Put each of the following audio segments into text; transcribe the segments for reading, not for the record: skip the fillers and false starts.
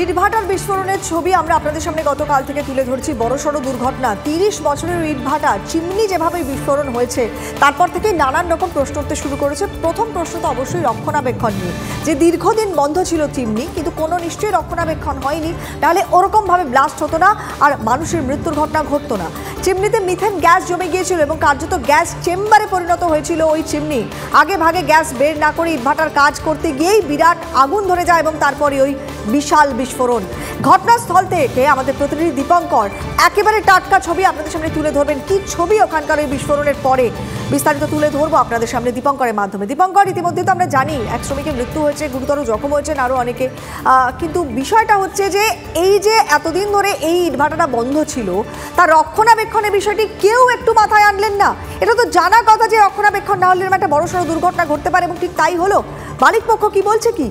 ইটভাটার বিস্ফোরণের ছবি আমরা আপনাদের সামনে গতকাল থেকে তুলে ধরছি। বড়সড় দুর্ঘটনা, 30 বছরের ইটভাটা চিমনি যেভাবে বিস্ফোরণ হয়েছে তারপর থেকে নানান রকম প্রশ্ন উঠতে শুরু করেছে। প্রথম প্রশ্ন তো অবশ্যই রক্ষণাবেক্ষণ নিয়ে, যে দীর্ঘদিন বন্ধ ছিল চিমনি, কিন্তু কোনো নিশ্চয়ই রক্ষণাবেক্ষণ হয়নি, তাহলে ওরকমভাবে ব্লাস্ট হতো না আর মানুষের মৃত্যুর ঘটনা ঘটতো না। চিমনিতে মিথেন গ্যাস জমে গিয়েছিল এবং কার্যত গ্যাস চেম্বারে পরিণত হয়েছিল ওই চিমনি। আগে ভাগে গ্যাস বের না করে ইটভাটার কাজ করতে গিয়েই বিরাট আগুন ধরে যায় এবং তারপরে ওই বিশাল বিস্ফোরণ। ঘটনাস্থল থেকে আমাদের প্রতিনিধি দীপঙ্কর একেবারে টাটকা ছবি আপনাদের সামনে তুলে ধরবেন। কি ছবি ওখানকার ওই বিস্ফোরণের পরে বিস্তারিত তুলে ধরবো আপনাদের সামনে দীপঙ্করের মাধ্যমে। দীপঙ্কর, ইতিমধ্যে তো আমরা জানি এক শ্রমিকের মৃত্যু হয়েছে, গুরুতর জখম হয়েছেন আরও অনেকে, কিন্তু বিষয়টা হচ্ছে যে এই যে এতদিন ধরে এই ইটভাটাটা বন্ধ ছিল, তার রক্ষণাবেক্ষণের বিষয়টি কেউ একটু মাথায় আনলেন না। এটা তো জানা কথা যে রক্ষণাবেক্ষণ না হলে একটা বড়সড় দুর্ঘটনা ঘটতে পারে, এবং ঠিক তাই হলো। মালিক পক্ষ কি বলছে কি?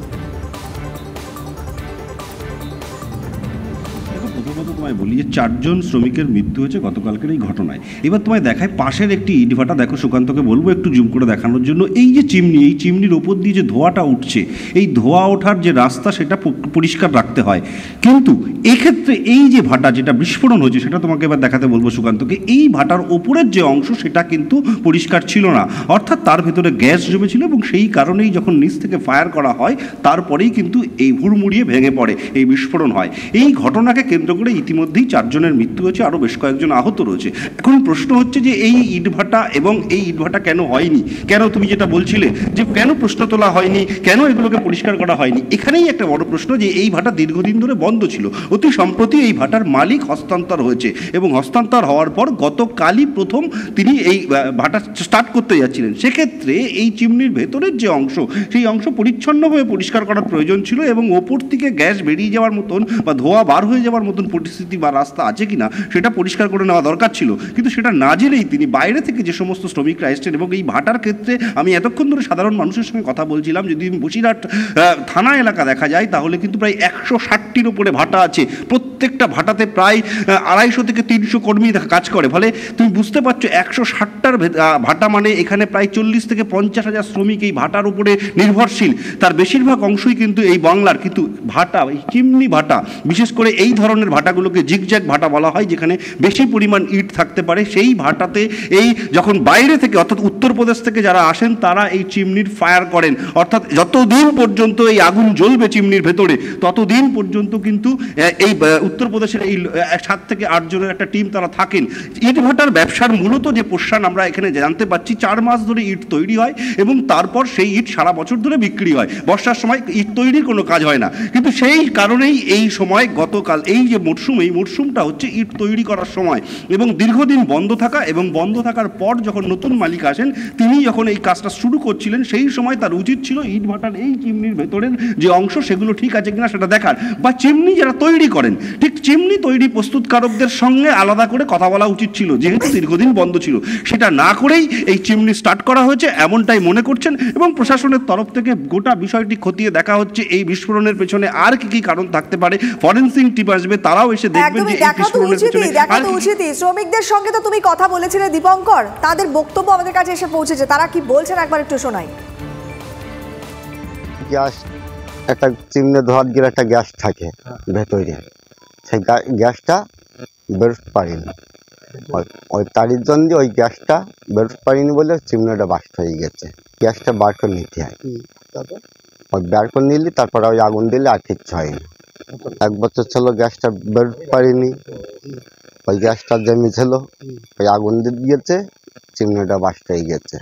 প্রথমত তোমায় বলি যে 4 জন শ্রমিকের মৃত্যু হয়েছে গতকালকের এই ঘটনায়। এবার তোমায় দেখায় পাশের একটি ইটভাটা, দেখো সুকান্তকে বলবো একটু জুম করে দেখানোর জন্য। এই যে চিমনি, এই চিমনির ওপর দিয়ে যে ধোঁয়াটা উঠছে, এই ধোঁয়া ওঠার যে রাস্তা সেটা পরিষ্কার রাখতে হয়, কিন্তু এক্ষেত্রে এই যে ভাটা যেটা বিস্ফোরণ হয়েছে সেটা তোমাকে এবার দেখাতে বলবো সুকান্তকে। এই ভাটার ওপরের যে অংশ সেটা কিন্তু পরিষ্কার ছিল না, অর্থাৎ তার ভেতরে গ্যাস জমেছিল এবং সেই কারণেই যখন নিচ থেকে ফায়ার করা হয় তারপরেই কিন্তু এই হুড়মুড়িয়ে ভেঙে পড়ে, এই বিস্ফোরণ হয়। এই ঘটনাকে কেন্দ্র করে ইতিমধ্যেই 4 জনের মৃত্যু হয়েছে, আরও বেশ কয়েকজন আহত রয়েছে। এখন প্রশ্ন হচ্ছে যে এই ইটভাটা এবং এই ইটভাটা কেন হয়নি, কেন তুমি যেটা বলছিলে যে কেন প্রশ্ন তোলা হয়নি, কেন এগুলোকে পরিষ্কার করা হয়নি, এখানেই একটা বড় প্রশ্ন যে এই ভাটা দীর্ঘদিন ধরে বন্ধ ছিল। অতি সম্প্রতি এই ভাটার মালিক হস্তান্তর হয়েছে এবং হস্তান্তর হওয়ার পর গতকালই প্রথম তিনি এই ভাটা স্টার্ট করতে যাচ্ছিলেন। সেক্ষেত্রে এই চিমনির ভেতরের যে অংশ, সেই অংশ পরিচ্ছন্নভাবে পরিষ্কার করার প্রয়োজন ছিল এবং ওপর থেকে গ্যাস বেরিয়ে যাওয়ার মতন বা ধোঁয়া বার হয়ে যাওয়ার মতন পরিস্থিতি বা রাস্তা আছে কিনা সেটা পরিষ্কার করে নেওয়া দরকার ছিল। কিন্তু সেটা না জেনেই তিনি বাইরে থেকে যে সমস্ত শ্রমিকরা এসছেন, এবং এই ভাটার ক্ষেত্রে আমি এতক্ষণ ধরে সাধারণ মানুষের সঙ্গে কথা বলছিলাম, যদি বসিরহাট থানা এলাকা দেখা যায় তাহলে কিন্তু প্রায় 160টির উপরে ভাটা আছে। প্রত্যেকটা ভাটাতে প্রায় 250 থেকে 300 কর্মী কাজ করে। ফলে তুমি বুঝতে পারছো 160টার ভাটা মানে এখানে প্রায় 40 থেকে 50,000 শ্রমিক এই ভাটার উপরে নির্ভরশীল। তার বেশিরভাগ অংশই কিন্তু এই বাংলার। কিন্তু ভাটা, এই চিমনি ভাটা, বিশেষ করে এই ধরনের ভাটাগুলোকে জিগজ্যাগ ভাটা বলা হয়, যেখানে বেশি পরিমাণ ইট থাকতে পারে। সেই ভাটাতে এই যখন বাইরে থেকে অর্থাৎ উত্তরপ্রদেশ থেকে যারা আসেন তারা এই চিমনির ফায়ার করেন, অর্থাৎ যতদিন পর্যন্ত এই আগুন জ্বলবে চিমনির ভেতরে ততদিন পর্যন্ত কিন্তু এই উত্তরপ্রদেশের এই 7 থেকে 8 জনের একটা টিম তারা থাকেন। ইট ভাটার ব্যবসার মূলত যে পোষণ আমরা এখানে জানতে পাচ্ছি, 4 মাস ধরে ইট তৈরি হয় এবং তারপর সেই ইট সারা বছর ধরে বিক্রি হয়। বর্ষার সময় ইট তৈরির কোনো কাজ হয় না, কিন্তু সেই কারণেই এই সময় গতকাল এই যে মরশুম, এই মরশুমটা হচ্ছে ইট তৈরি করার সময় এবং দীর্ঘদিন বন্ধ থাকা, এবং বন্ধ থাকার পর যখন নতুন মালিক আসেন তিনি যখন এই কাজটা শুরু করছিলেন, সেই সময় তার উচিত ছিল ইট ভাটার এই চিমনির ভেতরের যে অংশ সেগুলো ঠিক আছে কিনা সেটা দেখার, বা চিমনি যারা তৈরি করেন ঠিক চিমনি তৈরি প্রস্তুতকারকদের সঙ্গে আলাদা করে কথা বলা উচিত ছিল, যেহেতু দীর্ঘদিন বন্ধ ছিল। সেটা না করেই এই চিমনি স্টার্ট করা হয়েছে এমনটাই মনে করছেন, এবং প্রশাসনের তরফ থেকে গোটা বিষয়টি খতিয়ে দেখা হচ্ছে এই বিস্ফোরণের পেছনে আর কি কি কারণ থাকতে পারে। ফরেনসিক টিম আসবে, তারাও এসে দেখবেন যে এই বিস্ফোরণের পেছনে শ্রমিকদের সঙ্গে তো তুমি কথা বলেছিলে দীপঙ্কর, তাদের বক্তব্য আমাদের কাছে এসে পৌঁছেছে, তারা কি বলছেন একবার একটু শোনাই। গ্যাস, একটা চিমনি ধোয়ার গিয়ে একটা গ্যাস থাকে ভেতরে, সেই গ্যাসটা বেরোতে পারিনি, ওই তারির জন্য ওই গ্যাসটা বেরোতে পারিনি বলে চিমনিটা বাস্ট হয়ে গেছে। গ্যাসটা বার করে নিতে হয়, ওই বার করে নিলে তারপরে ওই আগুন দিলে আর কিচ্ছু হয়নি। 1 বছর ছিল গ্যাসটা বেরোতে পারিনি, ওই গ্যাসটা জমে ছিল, ওই আগুন দিয়ে গেছে, চিমনিটা বাস্ট হয়ে গেছে।